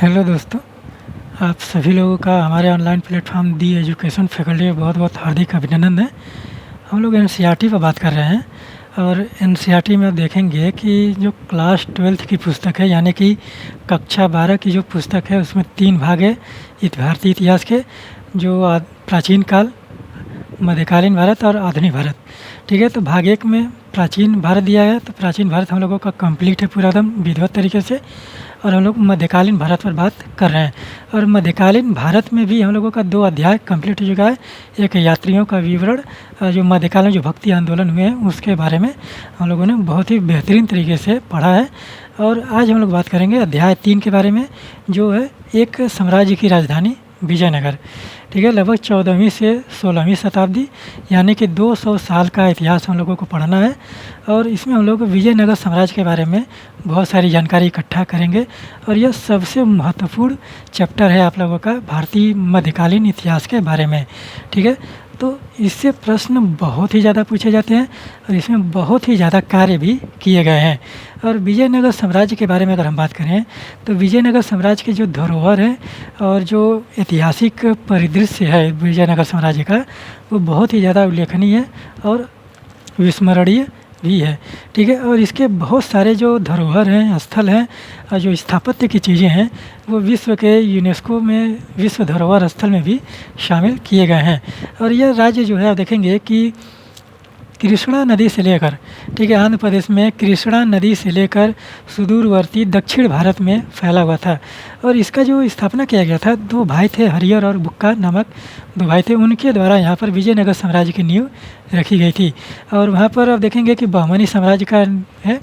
Hello दोस्तों, आप सभी लोगों का हमारे ऑनलाइन प्लेटफॉर्म दी एजुकेशन फैकल्टी में बहुत बहुत हार्दिक अभिनंदन है। हम लोग एनसीईआरटी पर बात कर रहे हैं और एनसीईआरटी में आप देखेंगे कि जो क्लास 12th की पुस्तक है यानी कि कक्षा 12 की जो पुस्तक है उसमें 3 भाग है भारतीय इतिहास के, जो प्राचीन काल, मध्यकालीन भारत और आधुनिक भारत। ठीक है, तो भाग एक में प्राचीन भारत दिया है, तो प्राचीन भारत हम लोगों का कंप्लीट है पूरा एकदम विधिवत तरीके से। और हम लोग मध्यकालीन भारत पर बात कर रहे हैं और मध्यकालीन भारत में भी हम लोगों का 2 अध्याय कंप्लीट हो चुका है। एक यात्रियों का विवरण, जो मध्यकालीन जो भक्ति आंदोलन हुए हैं उसके बारे में हम लोगों ने बहुत ही बेहतरीन तरीके से पढ़ा है। और आज हम लोग बात करेंगे अध्याय 3 के बारे में, जो है एक साम्राज्य की राजधानी विजयनगर। ठीक है, लगभग 14वीं से 16वीं शताब्दी यानी कि 200 साल का इतिहास हम लोगों को पढ़ना है। और इसमें हम लोग विजयनगर साम्राज्य के बारे में बहुत सारी जानकारी इकट्ठा करेंगे और यह सबसे महत्वपूर्ण चैप्टर है आप लोगों का भारतीय मध्यकालीन इतिहास के बारे में। ठीक है, तो इससे प्रश्न बहुत ही ज़्यादा पूछे जाते हैं और इसमें बहुत ही ज़्यादा कार्य भी किए गए हैं। और विजयनगर साम्राज्य के बारे में अगर हम बात करें तो विजयनगर साम्राज्य के जो धरोहर है और जो ऐतिहासिक परिदृश्य है विजयनगर साम्राज्य का, वो बहुत ही ज़्यादा उल्लेखनीय है और विस्मरणीय भी है। ठीक है, और इसके बहुत सारे जो धरोहर हैं, स्थल हैं और जो स्थापत्य की चीज़ें हैं वो विश्व के यूनेस्को में विश्व धरोहर स्थल में भी शामिल किए गए हैं। और यह राज्य जो है आप देखेंगे कि कृष्णा नदी से लेकर, ठीक है, आंध्र प्रदेश में कृष्णा नदी से लेकर सुदूरवर्ती दक्षिण भारत में फैला हुआ था। और इसका जो स्थापना किया गया था, 2 भाई थे, हरिहर और बुक्का नामक 2 भाई थे, उनके द्वारा यहाँ पर विजयनगर साम्राज्य की नींव रखी गई थी। और वहाँ पर आप देखेंगे कि बहमनी साम्राज्य का है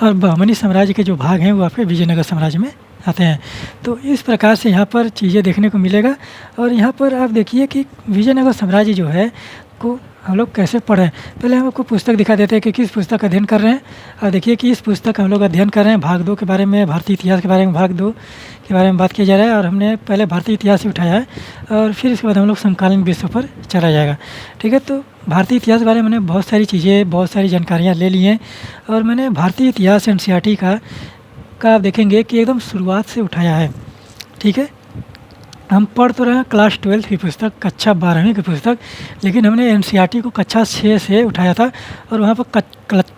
और बहमनी साम्राज्य के जो भाग हैं वो आपके विजयनगर साम्राज्य में आते हैं। तो इस प्रकार से यहाँ पर चीज़ें देखने को मिलेगा। और यहाँ पर आप देखिए कि विजयनगर साम्राज्य जो है को हम लोग कैसे पढ़ें। पहले हम आपको पुस्तक दिखा देते हैं कि किस पुस्तक का अध्ययन कर रहे हैं। और देखिए कि इस पुस्तक का हम लोग अध्ययन कर रहे हैं भाग 2 के बारे में, भारतीय इतिहास के बारे में भाग 2 के बारे में बात किया जा रहा है। और हमने पहले भारतीय इतिहास ही उठाया है और फिर इसके बाद हम लोग समकालीन विश्व पर चला जाएगा। ठीक है, तो भारतीय इतिहास के बारे में मैंने बहुत सारी चीज़ें, बहुत सारी जानकारियाँ ले ली हैं। और मैंने भारतीय इतिहास एनसीईआरटी का आप देखेंगे कि एकदम शुरुआत से उठाया है। ठीक है, हम पढ़ तो रहे हैं क्लास 12 की पुस्तक, कक्षा 12वीं की पुस्तक, लेकिन हमने एनसीईआरटी को कक्षा 6 से उठाया था। और वहाँ पर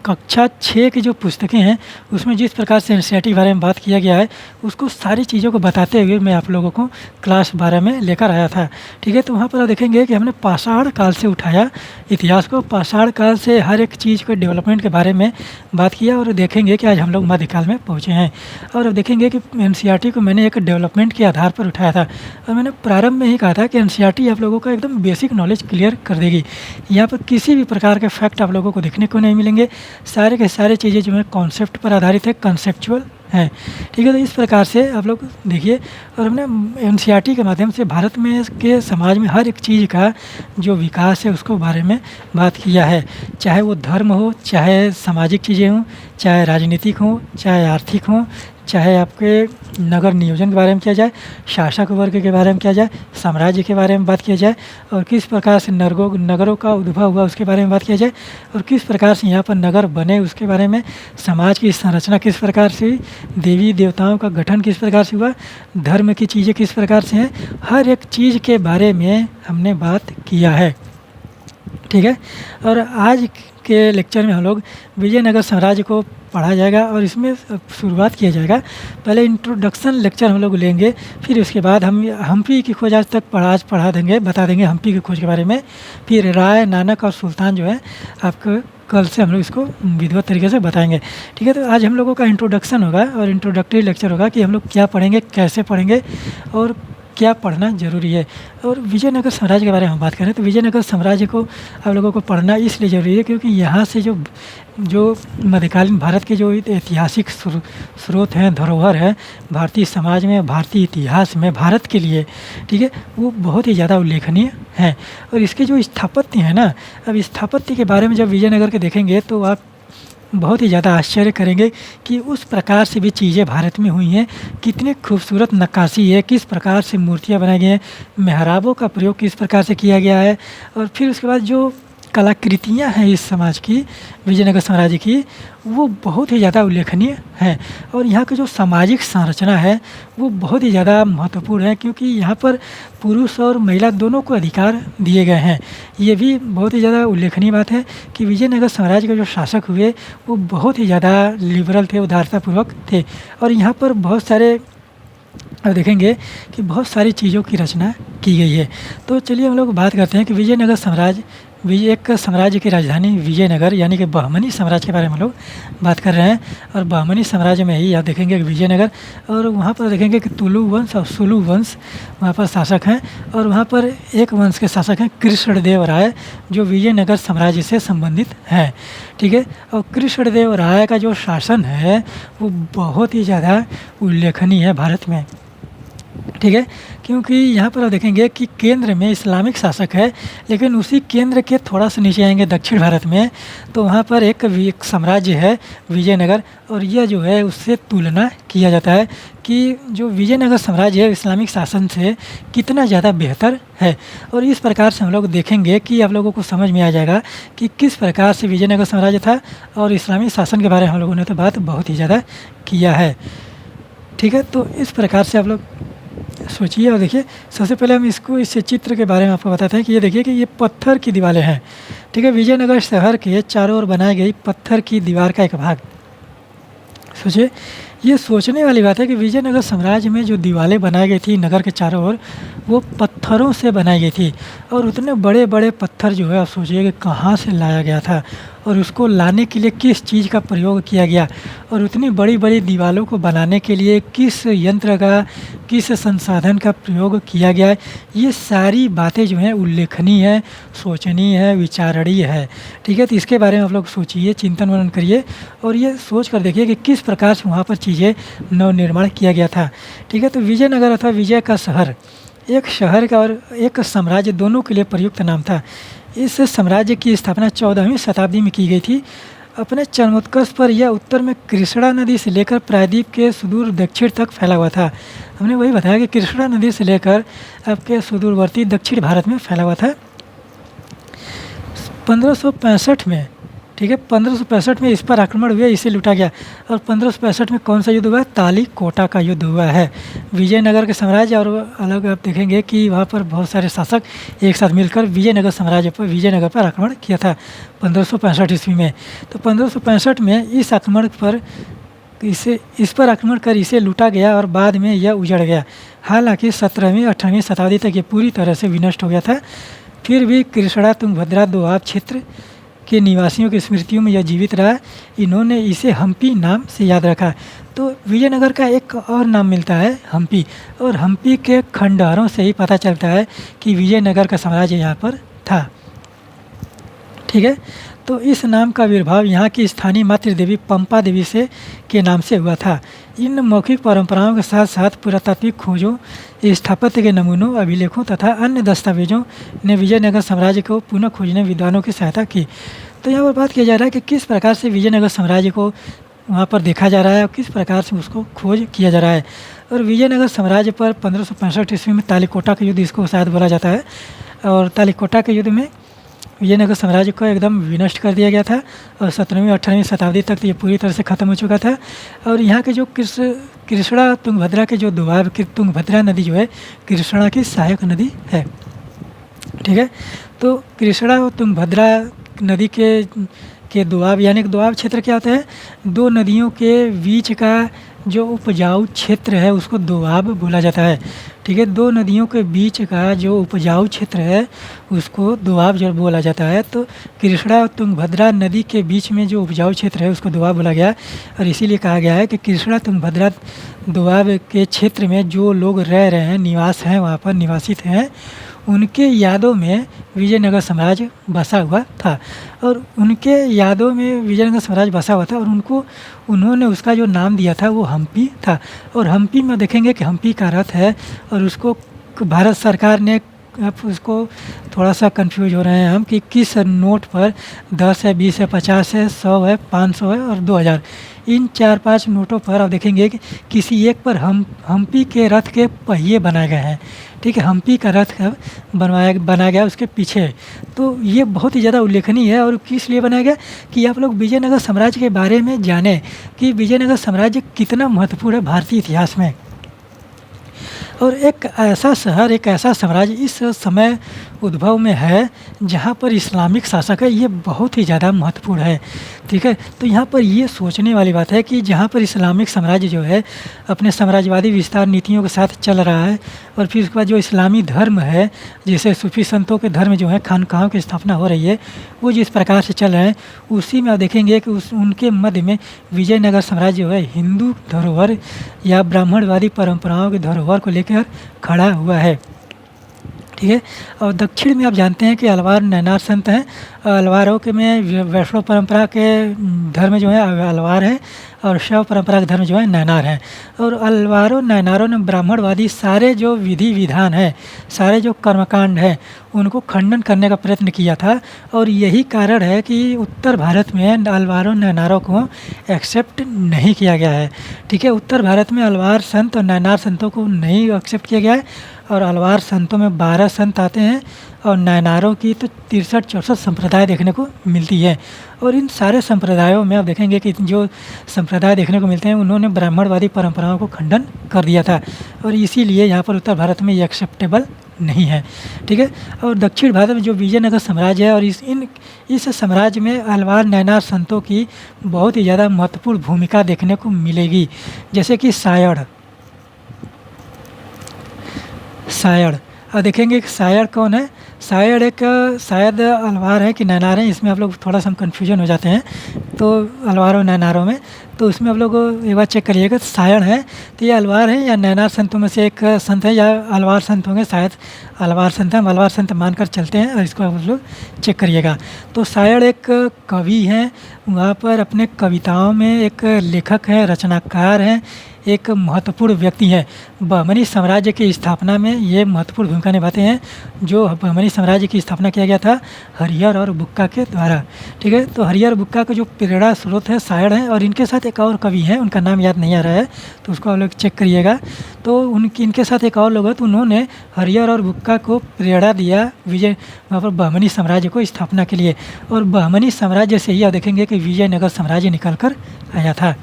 कक्षा 6 की जो पुस्तकें हैं उसमें जिस प्रकार से एनसीईआरटी के बारे में बात किया गया है उसको सारी चीज़ों को बताते हुए मैं आप लोगों को क्लास 12 में लेकर आया था। ठीक है, तो वहाँ पर आप देखेंगे कि हमने पाषाण काल से उठाया इतिहास को, पाषाण काल से हर एक चीज़ के डेवलपमेंट के बारे में बात किया। और देखेंगे कि आज हम लोग मध्यकाल में पहुँचे हैं। और अब देखेंगे कि एनसीईआरटी को मैंने एक डेवलपमेंट के आधार पर उठाया था। और मैंने प्रारंभ में ही कहा था कि एनसीईआरटी आप लोगों का एकदम बेसिक नॉलेज क्लियर कर देगी। यहाँ पर किसी भी प्रकार के फैक्ट आप लोगों को देखने को नहीं मिलेंगे, सारे के सारे चीज़ें जो है कॉन्सेप्ट पर आधारित है, कंसेप्चुअल है। ठीक है, तो इस प्रकार से आप लोग देखिए। और हमने एनसीईआरटी के माध्यम से भारत में के समाज में हर एक चीज़ का जो विकास है उसको बारे में बात किया है, चाहे वो धर्म हो, चाहे सामाजिक चीज़ें हों, चाहे राजनीतिक हों, चाहे आर्थिक हों, चाहे आपके नगर नियोजन के बारे में किया जाए, शासक वर्ग के बारे में किया जाए, साम्राज्य के बारे में बात किया जाए और किस प्रकार से नगरों का उद्भव हुआ उसके बारे में बात किया जाए और किस प्रकार से यहाँ पर नगर बने उसके बारे में, समाज की संरचना किस प्रकार से हुई, देवी देवताओं का गठन किस प्रकार से हुआ, धर्म की चीज़ें किस प्रकार से हैं, हर एक चीज़ के बारे में हमने बात किया है। ठीक है, और आज के लेक्चर में हम लोग विजयनगर साम्राज्य को पढ़ा जाएगा और इसमें शुरुआत किया जाएगा। पहले इंट्रोडक्शन लेक्चर हम लोग लेंगे, फिर उसके बाद हम हम्पी की खोज आज तक आज पढ़ा देंगे, बता देंगे हम्पी की खोज के बारे में। फिर राय, नानक और सुल्तान जो है आपको कल से हम लोग इसको विधिवत तरीके से बताएंगे। ठीक है, तो आज हम लोगों का इंट्रोडक्शन होगा और इंट्रोडक्टरी लेक्चर होगा कि हम लोग क्या पढ़ेंगे, कैसे पढ़ेंगे और क्या पढ़ना ज़रूरी है। और विजयनगर साम्राज्य के बारे में हम बात करें तो विजयनगर साम्राज्य को आप लोगों को पढ़ना इसलिए ज़रूरी है क्योंकि यहाँ से जो मध्यकालीन भारत के जो ऐतिहासिक स्रोत हैं, धरोहर है भारतीय समाज में, भारतीय इतिहास में, भारत के लिए, ठीक है, वो बहुत ही ज़्यादा उल्लेखनीय है। और इसके जो स्थापत्य हैं ना, अब स्थापत्य के बारे में जब विजयनगर के देखेंगे तो आप बहुत ही ज़्यादा आश्चर्य करेंगे कि उस प्रकार से भी चीज़ें भारत में हुई हैं, कितनी खूबसूरत नक्काशी है, किस प्रकार से मूर्तियाँ बनाई गई हैं, मेहराबों का प्रयोग किस प्रकार से किया गया है। और फिर उसके बाद जो कलाकृतियाँ हैं इस समाज की, विजयनगर साम्राज्य की, वो बहुत ही ज़्यादा उल्लेखनीय हैं। और यहाँ की जो सामाजिक संरचना है वो बहुत ही ज़्यादा महत्वपूर्ण है, क्योंकि यहाँ पर पुरुष और महिला दोनों को अधिकार दिए गए हैं। ये भी बहुत ही ज़्यादा उल्लेखनीय बात है कि विजयनगर साम्राज्य के जो शासक हुए वो बहुत ही ज़्यादा लिबरल थे, उदारतापूर्वक थे। और यहाँ पर बहुत सारे अब देखेंगे कि बहुत सारी चीज़ों की रचना की गई है। तो चलिए हम लोग बात करते हैं कि विजयनगर साम्राज्य, एक साम्राज्य की राजधानी विजयनगर यानी कि बहमनी साम्राज्य के बारे में हम लोग बात कर रहे हैं। और बहमनी साम्राज्य में ही आप देखेंगे कि विजयनगर, और वहाँ पर देखेंगे कि तुलु वंश और सुलु वंश वहाँ पर शासक हैं। और वहाँ पर एक वंश के शासक हैं कृष्णदेव राय, जो विजयनगर साम्राज्य से संबंधित हैं। ठीक है, और कृष्णदेव राय का जो शासन है वो बहुत ही ज़्यादा उल्लेखनीय है भारत में। ठीक है, क्योंकि यहाँ पर आप देखेंगे कि केंद्र में इस्लामिक शासक है, लेकिन उसी केंद्र के थोड़ा सा नीचे आएंगे दक्षिण भारत में, तो वहाँ पर एक साम्राज्य है विजयनगर। और यह जो है उससे तुलना किया जाता है कि जो विजयनगर साम्राज्य है इस्लामिक शासन से कितना ज़्यादा बेहतर है। और इस प्रकार से हम लोग देखेंगे कि आप लोगों को समझ में आ जाएगा कि किस प्रकार से विजयनगर साम्राज्य था। और इस्लामिक शासन के बारे में हम लोगों ने तो बात बहुत ही ज़्यादा किया है। ठीक है, तो इस प्रकार से आप लोग सोचिए। और देखिए, सबसे पहले हम इस चित्र के बारे में आपको बताते हैं कि ये देखिए कि ये पत्थर की दीवारें हैं। ठीक है, विजयनगर शहर के चारों ओर बनाई गई पत्थर की दीवार का एक भाग। सोचिए, ये सोचने वाली बात है कि विजयनगर साम्राज्य में जो दीवारें बनाई गई थी नगर के चारों ओर, वो पत्थरों से बनाई गई थी। और उतने बड़े बड़े पत्थर जो है आप सोचिए कि कहाँ से लाया गया था, और उसको लाने के लिए किस चीज़ का प्रयोग किया गया, और उतनी बड़ी बड़ी दीवारों को बनाने के लिए किस यंत्र का, किस संसाधन का प्रयोग किया गया है। ये सारी बातें जो हैं उल्लेखनीय है, सोचनीय है, विचारणीय है। ठीक है, तो इसके बारे में आप लोग सोचिए, चिंतन मनन करिए, और ये सोच कर देखिए कि किस प्रकार से वहाँ पर चीज़ें नवनिर्माण किया गया था। ठीक है, तो विजयनगर अथवा विजय का शहर एक शहर का और एक साम्राज्य दोनों के लिए प्रयुक्त नाम था। इस साम्राज्य की स्थापना 14वीं शताब्दी में की गई थी। अपने चरमोत्कर्ष पर यह उत्तर में कृष्णा नदी से लेकर प्रायद्वीप के सुदूर दक्षिण तक फैला हुआ था। हमने वही बताया कि कृष्णा नदी से लेकर आपके सुदूरवर्ती दक्षिण भारत में फैला हुआ था। 1565 में, ठीक है, 1565 में इस पर आक्रमण हुए, इसे लूटा गया। और 1565 में कौन सा युद्ध हुआ? तालीकोटा का युद्ध हुआ है। विजयनगर के साम्राज्य और अलग आप देखेंगे कि वहाँ पर बहुत सारे शासक एक साथ मिलकर विजयनगर पर आक्रमण किया था 1565 ईस्वी में। तो 1565 में इस पर आक्रमण कर इसे लूटा गया और बाद में यह उजड़ गया। हालांकि 17वीं 18वीं शताब्दी तक ये पूरी तरह से विनष्ट हो गया था। फिर भी कृष्णा तुंगभद्रा दोआब क्षेत्र के निवासियों की स्मृतियों में यह जीवित रहा। इन्होंने इसे हम्पी नाम से याद रखा। तो विजयनगर का एक और नाम मिलता है हम्पी, और हम्पी के खंडहरों से ही पता चलता है कि विजयनगर का साम्राज्य यहाँ पर था। ठीक है, तो इस नाम का आविर्भाव यहाँ की स्थानीय मातृ देवी पंपा देवी से के नाम से हुआ था। इन मौखिक परंपराओं के साथ साथ पुरातात्विक खोजों, स्थापत्य के नमूनों, अभिलेखों तथा अन्य दस्तावेजों ने विजयनगर साम्राज्य को पुनः खोजने विद्वानों की सहायता की। तो यहाँ पर बात किया जा रहा है कि किस प्रकार से विजयनगर साम्राज्य को वहाँ पर देखा जा रहा है और किस प्रकार से उसको खोज किया जा रहा है। और विजयनगर साम्राज्य पर 1565 ईस्वी में तालीकोटा का युद्ध, इसको शायद बोला जाता है। और तालीकोटा के युद्ध में विजयनगर साम्राज्य को एकदम विनष्ट कर दिया गया था। और 17वीं 18वीं शताब्दी तक तो ये पूरी तरह से ख़त्म हो चुका था। और यहाँ के जो कृष्णा तुंगभद्रा के जो दोआब की तुंगभद्रा नदी जो है कृष्णा की सहायक नदी है। ठीक है, तो कृष्णा और तुंगभद्रा नदी के दोआब, यानी कि दोआब क्षेत्र क्या होता है? दो नदियों के बीच का जो उपजाऊ क्षेत्र है उसको दोआब बोला जाता है। ठीक है, दो नदियों के बीच का जो उपजाऊ क्षेत्र है उसको दोआब जो बोला जाता है। तो कृष्णा और तुंगभद्रा नदी के बीच में जो उपजाऊ क्षेत्र है उसको दोआब बोला गया। और इसीलिए कहा गया है कि कृष्णा तुंगभद्रा दोआब के क्षेत्र में जो लोग रह रहे हैं, निवास हैं, वहाँ पर निवासित हैं, उनके यादों में विजयनगर साम्राज्य बसा हुआ था। और उनके यादों में विजयनगर साम्राज्य बसा हुआ था और उन्होंने उसका जो नाम दिया था वो हम्पी था। और हम्पी में देखेंगे कि हम्पी का रथ है और उसको भारत सरकार ने आप उसको थोड़ा सा कंफ्यूज हो रहे हैं हम कि किस नोट पर 10 है, 20 है, 50 है, 100 है, 500 है और 2000, इन 4-5 नोटों पर आप देखेंगे कि किसी एक पर हम्पी के रथ के पहिए बनाए गए हैं। ठीक है, हम्पी का रथ बनाया गया उसके पीछे। तो ये बहुत ही ज़्यादा उल्लेखनीय है और किस लिए बनाया गया कि आप लोग विजयनगर साम्राज्य के बारे में जानें कि विजयनगर साम्राज्य कितना महत्वपूर्ण है भारतीय इतिहास में। और एक ऐसा शहर, एक ऐसा साम्राज्य इस समय उद्भव में है जहाँ पर इस्लामिक शासक है, ये बहुत ही ज़्यादा महत्वपूर्ण है। ठीक है, तो यहाँ पर ये सोचने वाली बात है कि जहाँ पर इस्लामिक साम्राज्य जो है अपने साम्राज्यवादी विस्तार नीतियों के साथ चल रहा है और फिर उसके बाद जो इस्लामी धर्म है, जैसे सूफी संतों के धर्म जो है, खानकाहों की स्थापना हो रही है, वो जिस प्रकार से चल रहे हैं उसी में आप देखेंगे कि उनके मध्य में विजयनगर साम्राज्य जो है हिंदू धरोहर या ब्राह्मणवादी परंपराओं के धरोहर को लेकर खड़ा हुआ है। ठीक है, और दक्षिण में आप जानते हैं कि अलवार नैनार संत हैं। अलवारों के में वैष्णव परंपरा के धर्म जो है अलवार है और शैव परंपरा के धर्म जो है नैनार है। और अलवारों नैनारों ने ब्राह्मणवादी सारे जो विधि विधान है, सारे जो कर्मकांड है, उनको खंडन करने का प्रयत्न किया था। और यही कारण है कि उत्तर भारत में अलवारों नैनारों को एक्सेप्ट नहीं किया गया है। ठीक है, उत्तर भारत में अलवार संत और नैनार संतों को नहीं एक्सेप्ट किया गया है और अलवार संतों में 12 संत आते हैं और नैनारों की तो 63-64 संप्रदाय देखने को मिलती है। और इन सारे संप्रदायों में आप देखेंगे कि जो संप्रदाय देखने को मिलते हैं उन्होंने ब्राह्मणवादी परंपराओं को खंडन कर दिया था और इसीलिए यहाँ पर उत्तर भारत में ये एक्सेप्टेबल नहीं है। ठीक है, और दक्षिण भारत में जो विजयनगर साम्राज्य है और इस साम्राज्य में अलवार नैनार संतों की बहुत ही ज़्यादा महत्वपूर्ण भूमिका देखने को मिलेगी। जैसे कि सायड़ और देखेंगे कि सायड़ कौन है। सायड़ एक शायद अलवार है कि नैनार है, इसमें आप लोग थोड़ा सा हम कन्फ्यूजन हो जाते हैं तो अलवार और नैनारों में, तो उसमें आप लोग एक बार चेक करिएगा। सायड़ है तो ये अलवार है या नैनार संतों में से एक संत है या अलवार संत होंगे, शायद अलवार संत हैं, हम अलवार संत मानकर चलते हैं और इसको आप लोग चेक करिएगा। तो सायड़ एक कवि हैं, वहाँ पर अपने कविताओं में एक लेखक हैं, रचनाकार हैं, एक महत्वपूर्ण व्यक्ति हैं। बहमनी साम्राज्य की स्थापना में ये महत्वपूर्ण भूमिका निभाते हैं। जो बहमनी साम्राज्य की स्थापना किया गया था हरिहर और बुक्का के द्वारा। ठीक है, तो हरिहर बुक्का का जो प्रेरणा स्रोत है सायड़ है और इनके साथ एक और कवि हैं, उनका नाम याद नहीं आ रहा है तो उसको आप लोग चेक करिएगा। तो इनके साथ एक और लोग हैं, तो उन्होंने हरिहर और बुक्का को प्रेरणा दिया वहाँ पर बहमनी साम्राज्य को स्थापना के लिए। और बहमनी साम्राज्य से ही आप देखेंगे कि विजयनगर साम्राज्य निकल कर आया था।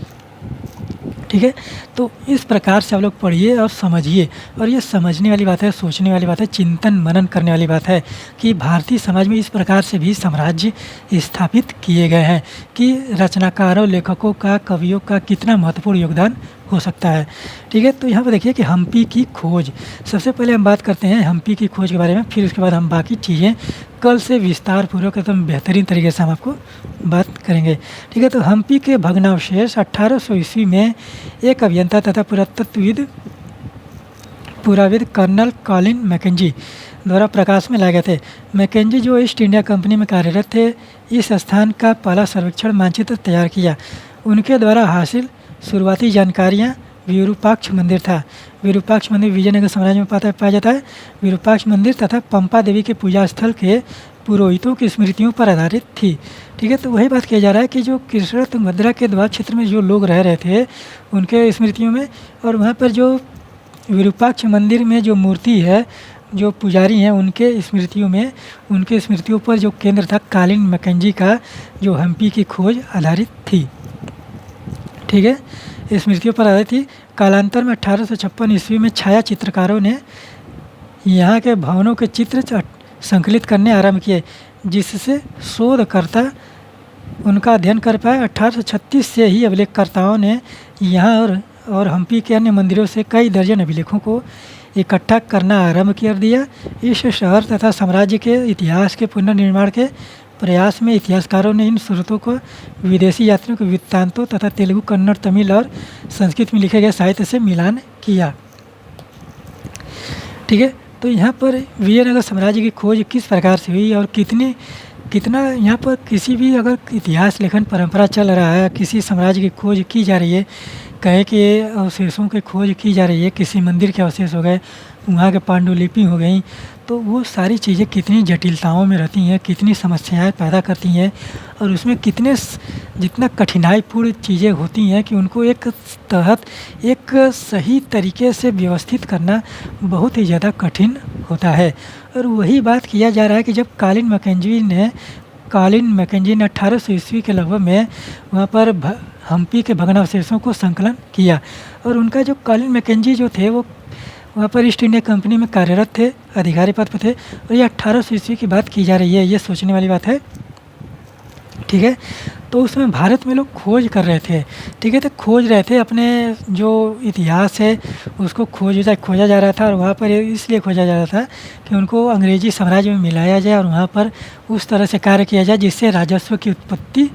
ठीक है, तो इस प्रकार से आप लोग पढ़िए और समझिए। और ये समझने वाली बात है, सोचने वाली बात है, चिंतन मनन करने वाली बात है कि भारतीय समाज में इस प्रकार से भी साम्राज्य स्थापित किए गए हैं कि रचनाकारों, लेखकों का, कवियों का कितना महत्वपूर्ण योगदान हो सकता है। ठीक है, तो यहाँ पर देखिए कि हम्पी की खोज, सबसे पहले हम बात करते हैं हम्पी की खोज के बारे में, फिर उसके बाद हम बाकी चीज़ें कल से विस्तार पूर्वक एकदम बेहतरीन तरीके से हम आपको बात करेंगे। ठीक है, तो हम्पी के भग्नावशेष 1800 ईस्वी में एक अभियंता तथा पुराविद कर्नल कॉलिन मैकेंजी द्वारा प्रकाश में लाए गए थे। मैकेंजी जो ईस्ट इंडिया कंपनी में कार्यरत थे, इस स्थान का पहला सर्वेक्षण मानचित्र तैयार किया। उनके द्वारा हासिल शुरुआती जानकारियाँ विरूपाक्ष मंदिर था। विरूपाक्ष मंदिर विजयनगर साम्राज्य में पाया जाता है। विरूपाक्ष मंदिर तथा पंपा देवी के पूजा स्थल के पुरोहितों की स्मृतियों पर आधारित थी। ठीक है, तो वही बात किया जा रहा है कि जो कृष्ण तुंगभद्रा के द्वार क्षेत्र में जो लोग रह रहे थे उनके स्मृतियों में, और वहाँ पर जो विरूपाक्ष मंदिर में जो मूर्ति है, जो पुजारी हैं, उनके स्मृतियों पर जो केंद्र था कॉलिन मैकेंजी का, जो हम्पी की खोज आधारित थी। ठीक है, स्मृतियों पर आधारित थी। कालांतर में 1856 ईस्वी में छाया चित्रकारों ने यहाँ के भवनों के चित्र संकलित करने आरंभ किए, जिससे शोधकर्ता उनका अध्ययन कर पाए। 1836 से ही अभिलेखकर्ताओं ने यहाँ और हम्पी के अन्य मंदिरों से कई दर्जन अभिलेखों को इकट्ठा करना आरंभ कर दिया। इस शहर तथा साम्राज्य के इतिहास के पुनर्निर्माण के प्रयास में इतिहासकारों ने इन स्रोतों को विदेशी यात्रियों के वृत्तांतों तथा तेलुगु, कन्नड़, तमिल और संस्कृत में लिखे गए साहित्य से मिलान किया। ठीक है, तो यहाँ पर विजयनगर साम्राज्य की खोज किस प्रकार से हुई और कितना यहाँ पर किसी भी अगर इतिहास लेखन परंपरा चल रहा है, किसी साम्राज्य की खोज की जा रही है, कहे कि अवशेषों की खोज की जा रही है, किसी मंदिर के अवशेष हो गए, वहाँ के पांडुलिपि हो गई, तो वो सारी चीज़ें कितनी जटिलताओं में रहती हैं, कितनी समस्याएँ पैदा करती हैं और उसमें जितना कठिनाईपूर्ण चीज़ें होती हैं कि उनको एक सही तरीके से व्यवस्थित करना बहुत ही ज़्यादा कठिन होता है। और वही बात किया जा रहा है कि जब कॉलिन मैकेंजी ने 1800 ईस्वी के लगभग में वहाँ पर हम्पी के भग्नावशेषों को संकलन किया। और उनका जो कॉलिन मैकेंजी जो थे वो वहाँ पर ईस्ट इंडिया कंपनी में कार्यरत थे, अधिकारी पद पर थे। और ये 1800 ईस्वी की बात की जा रही है, ये सोचने वाली बात है। ठीक है, तो उसमें भारत में लोग खोज कर रहे थे। ठीक है, तो खोज रहे थे अपने जो इतिहास है उसको खोजा जा रहा था। और वहाँ पर इसलिए खोजा जा रहा था कि उनको अंग्रेजी साम्राज्य में मिलाया जाए और वहाँ पर उस तरह से कार्य किया जाए जिससे राजस्व की उत्पत्ति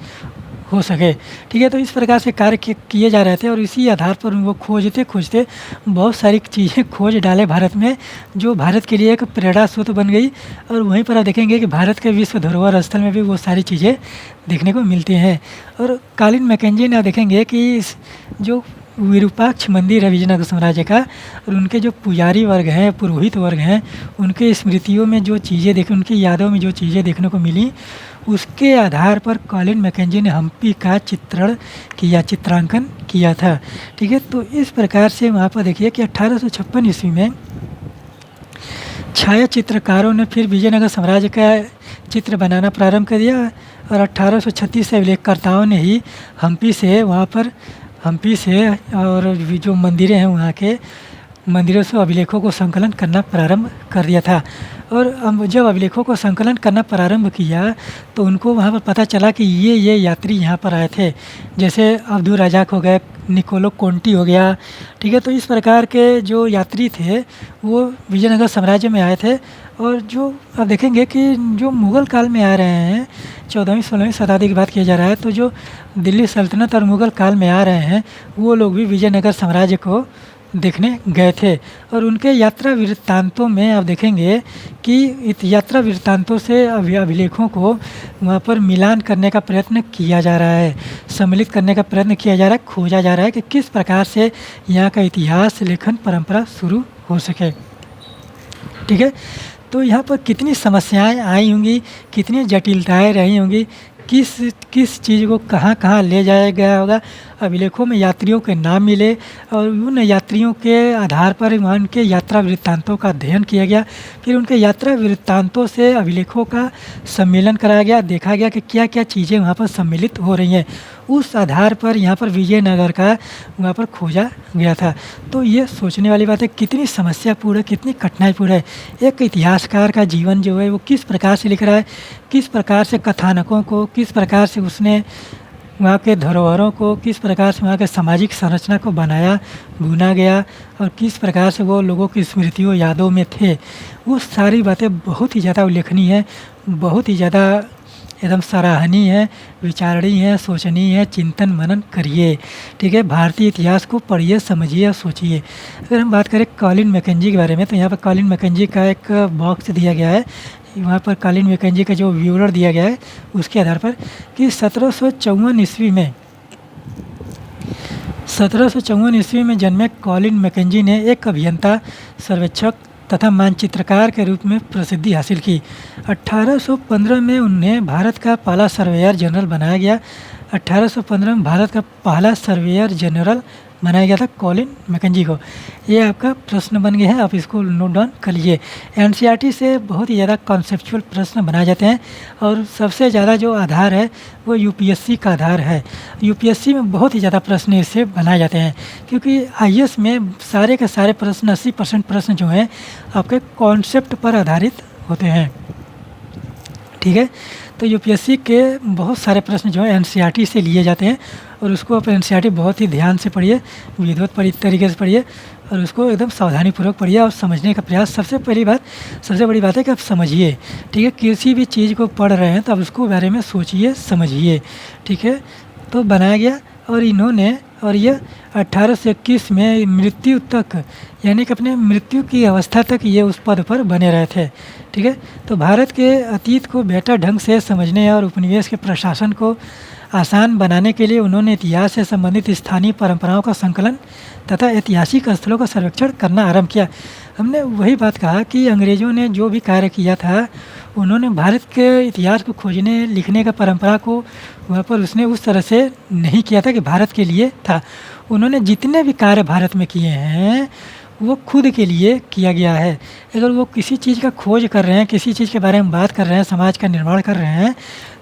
हो सके। ठीक है, तो इस प्रकार से कार्य किए जा रहे थे और इसी आधार पर वो खोजते बहुत सारी चीज़ें खोज डाले भारत में, जो भारत के लिए एक प्रेरणा स्रोत बन गई। और वहीं पर आप देखेंगे कि भारत के विश्व धरोहर स्थल में भी वो सारी चीज़ें देखने को मिलती हैं। और कॉलिन मैकेंजी ने आप देखेंगे कि जो विरूपाक्ष मंदिर है विजयनगर साम्राज्य का, और उनके जो पुजारी वर्ग हैं, पुरोहित वर्ग हैं, उनके स्मृतियों में जो चीज़ें देखी, उनकी यादों में जो चीज़ें देखने को मिली, उसके आधार पर कॉलिन मैकेंजी ने हम्पी का चित्रांकन किया था। ठीक है, तो इस प्रकार से वहाँ पर देखिए कि 1856 ईस्वी में छाया चित्रकारों ने फिर विजयनगर साम्राज्य का चित्र बनाना प्रारंभ कर दिया। और 1836 से अभिलेखकर्ताओं ने ही हम्पी से और जो मंदिरें हैं वहाँ के मंदिरों से अभिलेखों को संकलन करना प्रारंभ कर दिया था। और जब अभिलेखों को संकलन करना प्रारंभ किया तो उनको वहाँ पर पता चला कि ये यात्री यहाँ पर आए थे, जैसे अब्दुल रज़ाक हो गए, निकोलो कोंटी हो गया। ठीक है, तो इस प्रकार के जो यात्री थे वो विजयनगर साम्राज्य में आए थे। और जो आप देखेंगे कि जो मुग़ल काल में आ रहे हैं, 14वीं-16वीं शताब्दी की बात किया जा रहा है, तो जो दिल्ली सल्तनत और मुग़ल काल में आ रहे हैं वो लोग भी विजयनगर साम्राज्य को देखने गए थे। और उनके यात्रा वृत्तांतों में आप देखेंगे कि यात्रा वृत्तांतों से अभिलेखों को वहाँ पर मिलान करने का प्रयत्न किया जा रहा है, सम्मिलित करने का प्रयत्न किया जा रहा है, खोजा जा रहा है कि किस प्रकार से यहाँ का इतिहास लेखन परंपरा शुरू हो सके। ठीक है, तो यहाँ पर कितनी समस्याएं आई होंगी, कितनी जटिलताएं रही होंगी, किस चीज़ को कहाँ ले जाया गया होगा। अभिलेखों में यात्रियों के नाम मिले और उन यात्रियों के आधार पर वहाँ उनके यात्रा वृत्तांतों का अध्ययन किया गया। फिर उनके यात्रा वृत्तांतों से अभिलेखों का सम्मेलन कराया गया, देखा गया कि क्या क्या चीज़ें वहाँ पर सम्मिलित हो रही हैं। उस आधार पर यहाँ पर विजयनगर का वहाँ पर खोजा गया था। तो ये सोचने वाली बात है, कितनी समस्यापूर्ण है, कितनी कठिनाईपूर्ण है। एक इतिहासकार का जीवन जो है वो किस प्रकार से लिख रहा है, किस प्रकार से कथानकों को, किस प्रकार से उसने वहाँ के धरोहरों को, किस प्रकार से वहाँ के सामाजिक संरचना को बनाया, बुना गया और किस प्रकार से वो लोगों की स्मृतियों यादों में थे। वो सारी बातें बहुत ही ज़्यादा उल्लेखनीय है, बहुत ही ज़्यादा एकदम सराहनीय है, विचारणीय है, सोचनीय है, चिंतन मनन करिए। ठीक है, भारतीय इतिहास को पढ़िए, समझिए और सोचिए। अगर हम बात करें कॉलिन मैकेंजी के बारे में, तो यहाँ पर कॉलिन मैकेंजी का एक बॉक्स दिया गया है। वहाँ पर कॉलिन मैकेंजी का जो विवरण दिया गया है उसके आधार पर कि 1754 ईस्वी में जन्मे कॉलिन मैकेंजी ने एक अभियंता, सर्वेक्षक तथा मानचित्रकार के रूप में प्रसिद्धि हासिल की। 1815 में उन्हें भारत का पहला सर्वेयर जनरल बनाया गया। 1815 में भारत का पहला सर्वेयर जनरल बनाया गया था कॉलिन मैकेंजी को। ये आपका प्रश्न बन गया है, आप इसको नोट डाउन कर लीजिए। एनसीईआरटी से बहुत ही ज़्यादा कॉन्सेप्चुअल प्रश्न बनाए जाते हैं और सबसे ज़्यादा जो आधार है वो यूपीएससी का आधार है। यूपीएससी में बहुत ही ज़्यादा प्रश्न इससे बनाए जाते हैं, क्योंकि आईएएस में सारे के सारे प्रश्न 80% प्रश्न जो हैं आपके कॉन्सेप्ट पर आधारित होते हैं। ठीक है, तो यूपीएससी के बहुत सारे प्रश्न जो है एनसीईआरटी से लिए जाते हैं और उसको आप एनसीईआरटी बहुत ही ध्यान से पढ़िए, विधिवत तरीके से पढ़िए और उसको एकदम सावधानीपूर्वक पढ़िए और समझने का प्रयास। सबसे बड़ी बात है कि आप समझिए। ठीक है, किसी भी चीज़ को पढ़ रहे हैं तो आप उसको बारे में सोचिए, समझिए। ठीक है, तो बनाया गया और इन्होंने और ये 1821 में मृत्यु तक, यानी कि अपने मृत्यु की अवस्था तक ये उस पद पर बने रहे थे। ठीक है, तो भारत के अतीत को बेहतर ढंग से समझने और उपनिवेश के प्रशासन को आसान बनाने के लिए उन्होंने इतिहास से संबंधित स्थानीय परंपराओं का संकलन तथा ऐतिहासिक स्थलों का सर्वेक्षण करना आरंभ किया। हमने वही बात कहा कि अंग्रेज़ों ने जो भी कार्य किया था, उन्होंने भारत के इतिहास को खोजने, लिखने का परंपरा को वहाँ पर उसने उस तरह से नहीं किया था कि भारत के लिए था। उन्होंने जितने भी कार्य भारत में किए हैं, वो खुद के लिए किया गया है। अगर वो किसी चीज़ का खोज कर रहे हैं, किसी चीज़ के बारे में बात कर रहे हैं, समाज का निर्माण कर रहे हैं,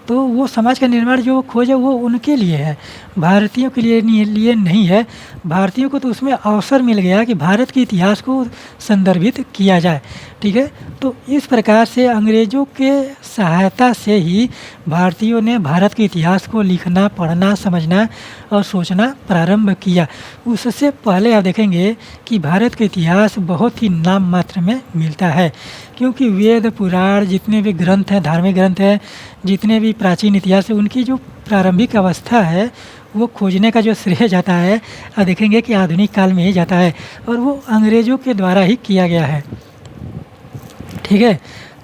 तो वो समाज का निर्माण जो खोज है वो उनके लिए है, भारतीयों के लिए नहीं है। भारतीयों को तो उसमें अवसर मिल गया कि भारत के इतिहास को संदर्भित किया जाए, ठीक है। तो इस प्रकार से अंग्रेज़ों के सहायता से ही भारतीयों ने भारत के इतिहास को लिखना, पढ़ना, समझना और सोचना प्रारंभ किया। उससे पहले आप देखेंगे कि भारत का इतिहास बहुत ही नाम मात्र में मिलता है, क्योंकि वेद, पुराण, जितने भी ग्रंथ हैं, धार्मिक ग्रंथ हैं, जितने भी प्राचीन इतिहास है, उनकी जो प्रारंभिक अवस्था है, वो खोजने का जो श्रेय जाता है, आप देखेंगे कि आधुनिक काल में ही जाता है, और वो अंग्रेज़ों के द्वारा ही किया गया है, ठीक है।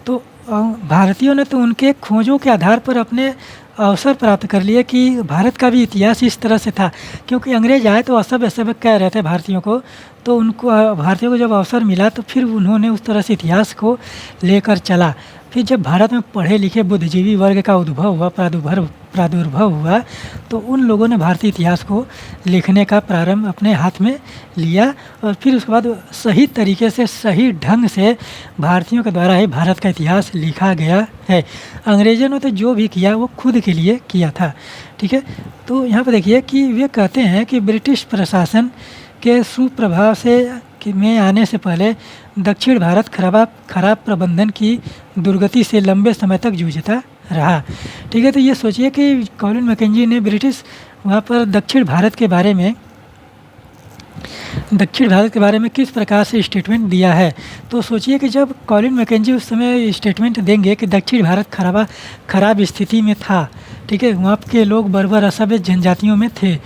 तो भारतीयों ने तो उनके खोजों के आधार पर अपने अवसर प्राप्त कर लिए कि भारत का भी इतिहास इस तरह से था, क्योंकि अंग्रेज आए तो असभ्य असभ्य कह रहे थे भारतीयों को, तो उनको भारतीयों को जब अवसर मिला तो फिर उन्होंने उस तरह से इतिहास को लेकर चला। फिर जब भारत में पढ़े लिखे बुद्धिजीवी वर्ग का उद्भव हुआ, प्रादुर्भव हुआ, तो उन लोगों ने भारतीय इतिहास को लिखने का प्रारंभ अपने हाथ में लिया, और फिर उसके बाद सही तरीके से, सही ढंग से भारतीयों के द्वारा ही भारत का इतिहास लिखा गया है। अंग्रेज़ों ने तो जो भी किया वो खुद के लिए किया था, ठीक है। तो यहाँ पर देखिए कि वे कहते हैं कि ब्रिटिश प्रशासन के सुप्रभाव में आने से पहले दक्षिण भारत खराब प्रबंधन की दुर्गति से लंबे समय तक जूझता रहा, ठीक है। तो ये सोचिए कि कॉलिन मैकेंजी ने ब्रिटिश वहाँ पर दक्षिण भारत के बारे में किस प्रकार से स्टेटमेंट दिया है। तो सोचिए कि जब कॉलिन मैकेंजी उस समय स्टेटमेंट देंगे कि दक्षिण भारत खराब स्थिति में था, ठीक है, वहाँ के लोग बर्बर असभ्य जनजातियों में थे,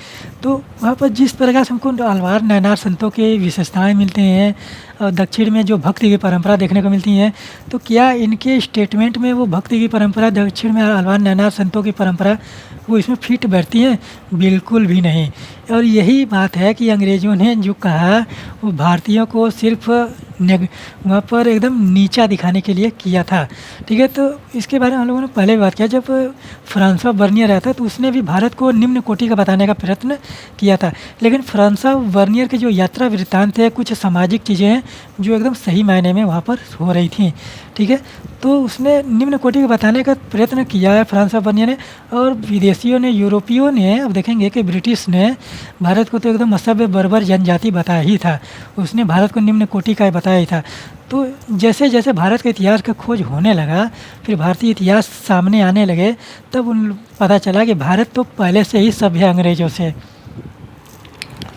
तो वहाँ पर जिस प्रकार से हमको अलवार नैनार संतों की विशेषताएँ मिलती हैं और दक्षिण में जो भक्ति की परंपरा देखने को मिलती हैं, तो क्या इनके स्टेटमेंट में वो भक्ति की परंपरा, दक्षिण में अलवार नैनार संतों की परंपरा, वो इसमें फिट बैठती हैं? बिल्कुल भी नहीं। और यही बात है कि अंग्रेज़ों ने जो कहा वो भारतीयों को सिर्फ वहाँ पर एकदम नीचा दिखाने के लिए किया था, ठीक है। तो इसके बारे में हम लोगों ने पहले भी बात किया, जब फ्रांसवा बर्नियर आया था तो उसने भी भारत को निम्न कोटि का बताने का प्रयत्न किया था, लेकिन फ्रांसवा बर्नियर के जो यात्रा वृत्तांत है, कुछ सामाजिक चीज़ें हैं जो एकदम सही मायने में वहाँ पर हो रही थी, ठीक है। तो उसने निम्न कोटि का बताने का प्रयत्न किया है फ्रांसवा बर्नियर ने, और विदेशियों ने, यूरोपियों ने, अब देखेंगे कि ब्रिटिश ने भारत को तो एकदम असभ्य बर्बर जनजाति बताया ही था, उसने भारत को निम्न कोटि का बताया ही था। तो जैसे जैसे भारत के इतिहास का खोज होने लगा, फिर भारतीय इतिहास सामने आने लगे, तब पता चला कि भारत तो पहले से ही सभ्य अंग्रेज़ों से,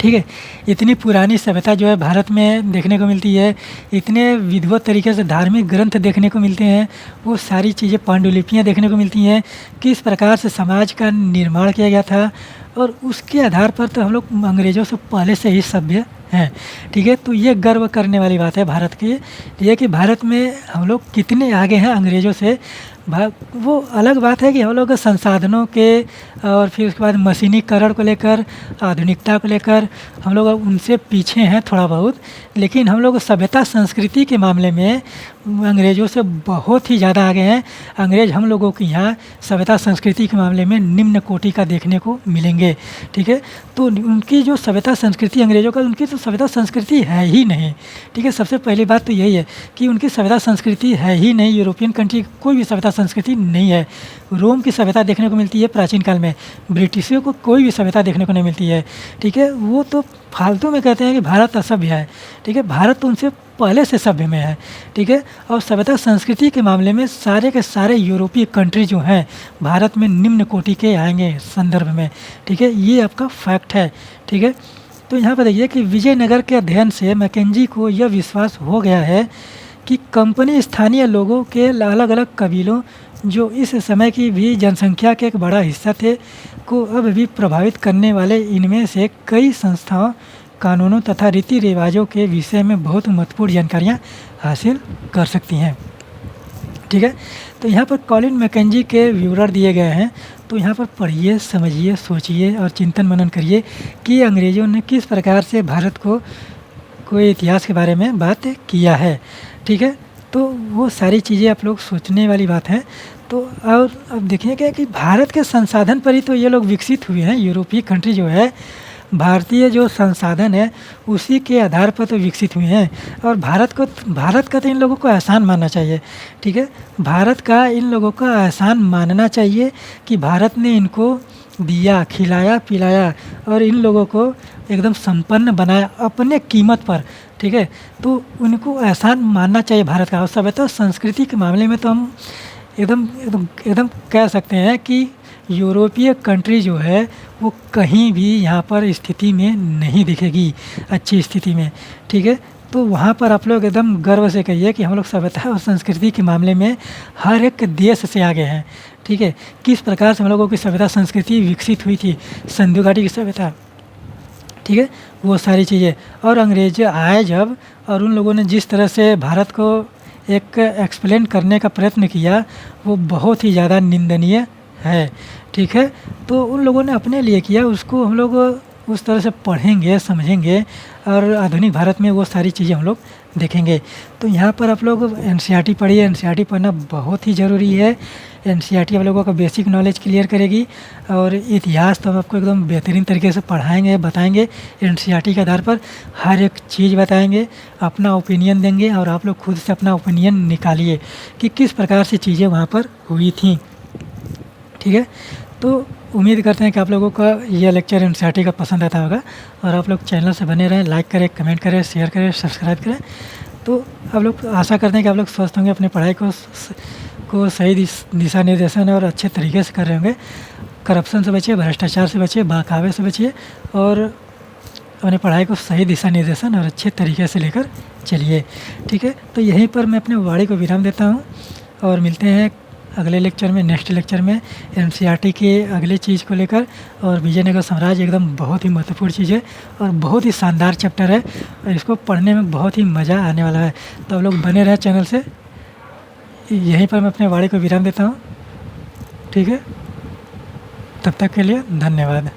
ठीक है। इतनी पुरानी सभ्यता जो है भारत में देखने को मिलती है, इतने विधिवत तरीके से धार्मिक ग्रंथ देखने को मिलते हैं, वो सारी चीज़ें, पांडुलिपियाँ देखने को मिलती हैं, किस प्रकार से समाज का निर्माण किया गया था, और उसके आधार पर तो हम लोग अंग्रेज़ों से पहले से ही सभ्य हैं, ठीक है। तो ये गर्व करने वाली बात है भारत की, ये कि भारत में हम लोग कितने आगे हैं अंग्रेज़ों से। वो अलग बात है कि हम लोग संसाधनों के और फिर उसके बाद मशीनीकरण को लेकर, आधुनिकता को लेकर हम लोग उनसे पीछे हैं थोड़ा बहुत, लेकिन हम लोग सभ्यता संस्कृति के मामले में अंग्रेज़ों से बहुत ही ज़्यादा आगे हैं। अंग्रेज़ हम लोगों के यहाँ सभ्यता संस्कृति के मामले में निम्न कोटि का देखने को मिलेंगे, ठीक है। तो उनकी जो सभ्यता संस्कृति अंग्रेज़ों का, उनकी तो सभ्यता संस्कृति है ही नहीं, ठीक है। सबसे पहली बात तो यही है कि उनकी सभ्यता संस्कृति है ही नहीं, यूरोपियन कंट्री की कोई भी सभ्यता संस्कृति नहीं है। रोम की सभ्यता देखने को मिलती है प्राचीन काल में, ब्रिटिशों को कोई भी सभ्यता देखने को नहीं मिलती है, ठीक है। वो तो फालतू में कहते हैं कि भारत असभ्य है, ठीक है, भारत तो उनसे पहले से सभ्य में है, ठीक है। और सभ्यता संस्कृति के मामले में सारे के सारे यूरोपीय कंट्री जो हैं भारत में निम्न कोटि के आएंगे संदर्भ में, ठीक है, ये आपका फैक्ट है, ठीक है। तो यहाँ पर देखिए कि विजयनगर के अध्ययन से मैकेंजी को यह विश्वास हो गया है कि कंपनी स्थानीय लोगों के अलग अलग कबीलों, जो इस समय की भी जनसंख्या के एक बड़ा हिस्सा थे, को अब भी प्रभावित करने वाले इनमें से कई संस्थाओं, कानूनों तथा रीति रिवाजों के विषय में बहुत महत्वपूर्ण जानकारियाँ हासिल कर सकती हैं, ठीक है। तो यहाँ पर कॉलिन मैकेंजी के विवरण दिए गए हैं, तो यहाँ पर पढ़िए, समझिए, सोचिए और चिंतन मनन करिए कि अंग्रेज़ों ने किस प्रकार से भारत को कोई इतिहास के बारे में बात किया है, ठीक है। तो वो सारी चीज़ें आप लोग सोचने वाली बात है। तो और अब देखिए क्या है कि भारत के संसाधन पर ही तो ये लोग विकसित हुए हैं। यूरोपीय कंट्री जो है, भारतीय जो संसाधन है उसी के आधार पर तो विकसित हुए हैं। और भारत का तो इन लोगों को एहसान मानना चाहिए, ठीक है। भारत का इन लोगों का एहसान मानना चाहिए कि भारत ने इनको दिया, खिलाया पिलाया और इन लोगों को एकदम संपन्न बनाया अपने कीमत पर, ठीक है। तो उनको एहसान मानना चाहिए भारत का। और सभ्यता और संस्कृति के मामले में तो हम एकदम एकदम एकदम कह सकते हैं कि यूरोपीय कंट्री जो है वो कहीं भी यहाँ पर स्थिति में नहीं दिखेगी, अच्छी स्थिति में, ठीक है। तो वहाँ पर आप लोग एकदम गर्व से कहिए कि हम लोग सभ्यता और संस्कृति के मामले में हर एक देश से आगे हैं, ठीक है। किस प्रकार से हम लोगों की सभ्यता संस्कृति विकसित हुई थी, सिंधु घाटी की सभ्यता, ठीक है, वो सारी चीज़ें। और अंग्रेज आए जब, और उन लोगों ने जिस तरह से भारत को एक एक्सप्लेन करने का प्रयत्न किया, वो बहुत ही ज़्यादा निंदनीय है, ठीक है। तो उन लोगों ने अपने लिए किया, उसको हम लोग उस तरह से पढ़ेंगे, समझेंगे और आधुनिक भारत में वो सारी चीज़ें हम लोग देखेंगे। तो यहाँ पर आप लोग एनसीईआरटी पढ़िए, एनसीईआरटी पढ़ना बहुत ही ज़रूरी है। एनसीईआरटी आप लोगों का बेसिक नॉलेज क्लियर करेगी और इतिहास तो हम आपको एकदम बेहतरीन तरीके से पढ़ाएंगे, बताएंगे। एनसीईआरटी के आधार पर हर एक चीज़ बताएंगे, अपना ओपिनियन देंगे और आप लोग खुद से अपना ओपिनियन निकालिए कि किस प्रकार से चीज़ें वहाँ पर हुई थी, ठीक है। तो उम्मीद करते हैं कि आप लोगों का यह लेक्चर एनसीईआरटी का पसंद आता होगा और आप लोग चैनल से बने रहें, लाइक करें, कमेंट करें, शेयर करें, सब्सक्राइब करें। तो आप लोग आशा करते हैं कि आप लोग स्वस्थ होंगे, अपनी पढ़ाई को सही दिशा निर्देशन और अच्छे तरीके से कर रहे होंगे। करप्शन से बचिए, भ्रष्टाचार से बचिए, बहकावे से बचिए और अपनी पढ़ाई को सही दिशा निर्देशन और अच्छे तरीके से लेकर चलिए, ठीक है। तो यहीं पर मैं अपने वाणी को विराम देता हूँ और मिलते हैं अगले लेक्चर में, नेक्स्ट लेक्चर में एनसीईआरटी के अगले चीज़ को लेकर। और विजयनगर साम्राज्य एकदम बहुत ही महत्वपूर्ण चीज़ है और बहुत ही शानदार चैप्टर है और इसको पढ़ने में बहुत ही मज़ा आने वाला है। तो आप लोग बने रहें चैनल से। यहीं पर मैं अपने वाणी को विराम देता हूँ, ठीक है। तब तक के लिए धन्यवाद।